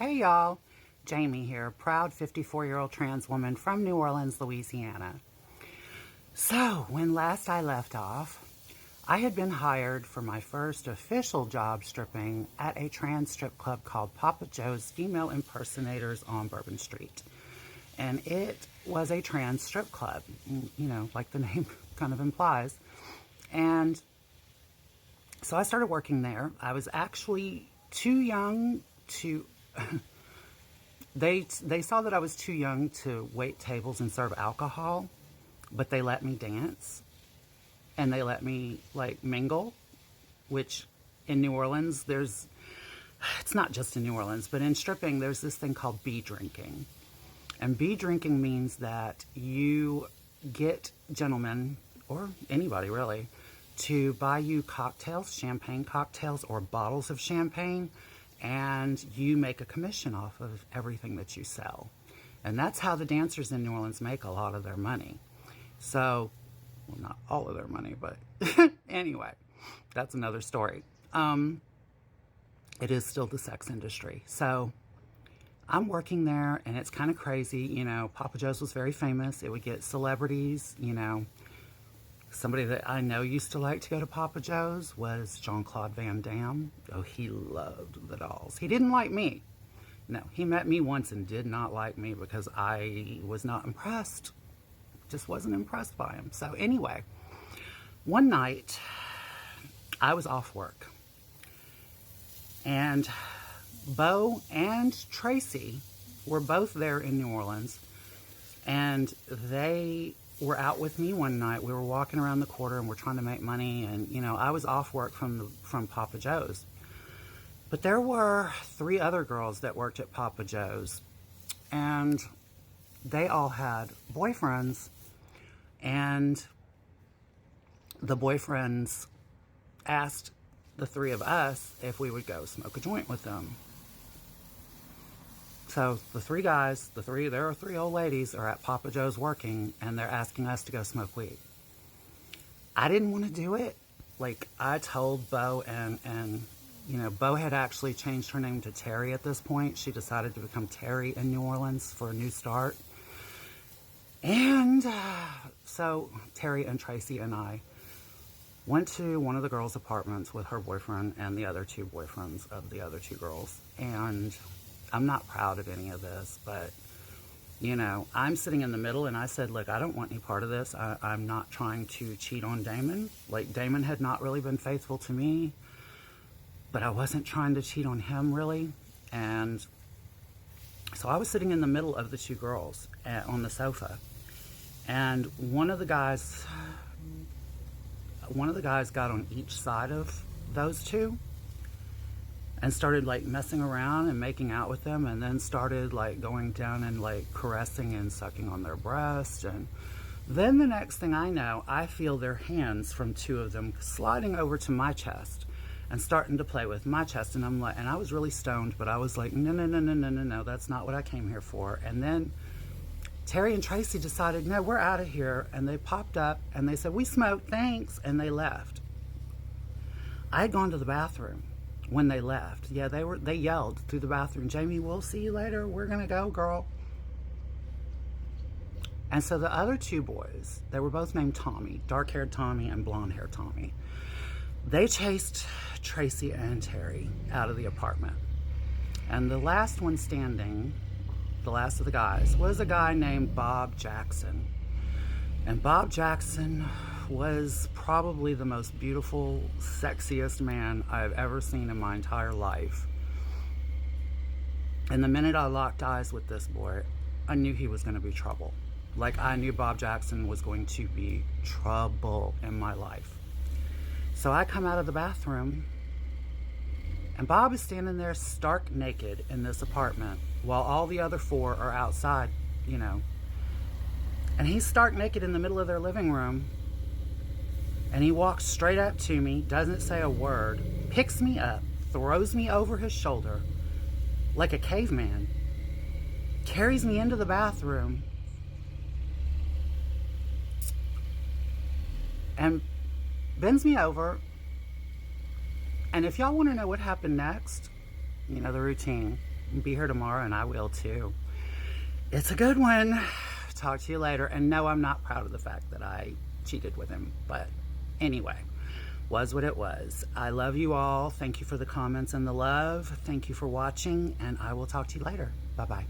Hey y'all, Jamie here, proud 54-year-old trans woman from New Orleans, Louisiana. So, when last I left off, I had been hired for my first official job stripping at a trans strip club called Papa Joe's Female Impersonators on Bourbon Street. And it was a trans strip club, like the name kind of implies. And so I started working there. I was actually too young to they saw that I was too young to wait tables and serve alcohol, but they let me dance and they let me like mingle, which in New Orleans it's not just in New Orleans, but in stripping there's this thing called bee drinking. And bee drinking means that you get gentlemen, or anybody really, to buy you cocktails, champagne cocktails or bottles of champagne, and you make a commission off of everything that you sell. And that's how the dancers in New Orleans make a lot of their money. So, well, not all of their money, but anyway, that's another story. It is still the sex industry. So I'm working there and it's kind of crazy. Papa Joe's was very famous. It would get celebrities, Somebody that I know used to like to go to Papa Joe's was Jean-Claude Van Damme. Oh, he loved the dolls. He didn't like me. No, he met me once and did not like me because I was not impressed. Just wasn't impressed by him. So anyway, one night I was off work and Bo and Tracy were both there in New Orleans, and they were out with me one night. We were walking around the quarter and we're trying to make money, and I was off work from Papa Joe's. But there were 3 other girls that worked at Papa Joe's, and they all had boyfriends, and the boyfriends asked the 3 of us if we would go smoke a joint with them. So the 3 guys, there are 3 old ladies are at Papa Joe's working, and they're asking us to go smoke weed. I didn't want to do it. Like, I told Bo, and Bo had actually changed her name to Terry at this point. She decided to become Terry in New Orleans for a new start. And so Terry and Tracy and I went to one of the girls' apartments with her boyfriend and the other 2 boyfriends of the other 2 girls. And I'm not proud of any of this, but, I'm sitting in the middle, and I said, look, I don't want any part of this. I'm not trying to cheat on Damon. Like, Damon had not really been faithful to me, but I wasn't trying to cheat on him, really. And so I was sitting in the middle of the 2 girls on the sofa, and one of the guys got on each side of those 2 and started like messing around and making out with them, and then started like going down and like caressing and sucking on their breast. And then the next thing I know, I feel their hands from 2 of them sliding over to my chest and starting to play with my chest. And I'm like, and I was really stoned, but I was like, no, that's not what I came here for. And then Terry and Tracy decided, no, we're out of here. And they popped up and they said, we smoke, thanks. And they left. I had gone to the bathroom when they left. Yeah, they yelled through the bathroom, Jamie, we'll see you later. We're going to go, girl. And so the other 2 boys, they were both named Tommy, dark-haired Tommy and blonde-haired Tommy. They chased Tracy and Terry out of the apartment. And the last one standing, the last of the guys, was a guy named Bob Jackson. And Bob Jackson was probably the most beautiful, sexiest man I've ever seen in my entire life. And the minute I locked eyes with this boy, I knew he was going to be trouble. Like, I knew Bob Jackson was going to be trouble in my life. So I come out of the bathroom, and Bob is standing there stark naked in this apartment while all the other 4 are outside, And he's stark naked in the middle of their living room. And he walks straight up to me, doesn't say a word, picks me up, throws me over his shoulder like a caveman, carries me into the bathroom, and bends me over. And if y'all want to know what happened next, the routine. be here tomorrow, and I will too. It's a good one. Talk to you later. And no, I'm not proud of the fact that I cheated with him. But anyway, was what it was. I love you all. Thank you for the comments and the love. Thank you for watching, and I will talk to you later. Bye-bye.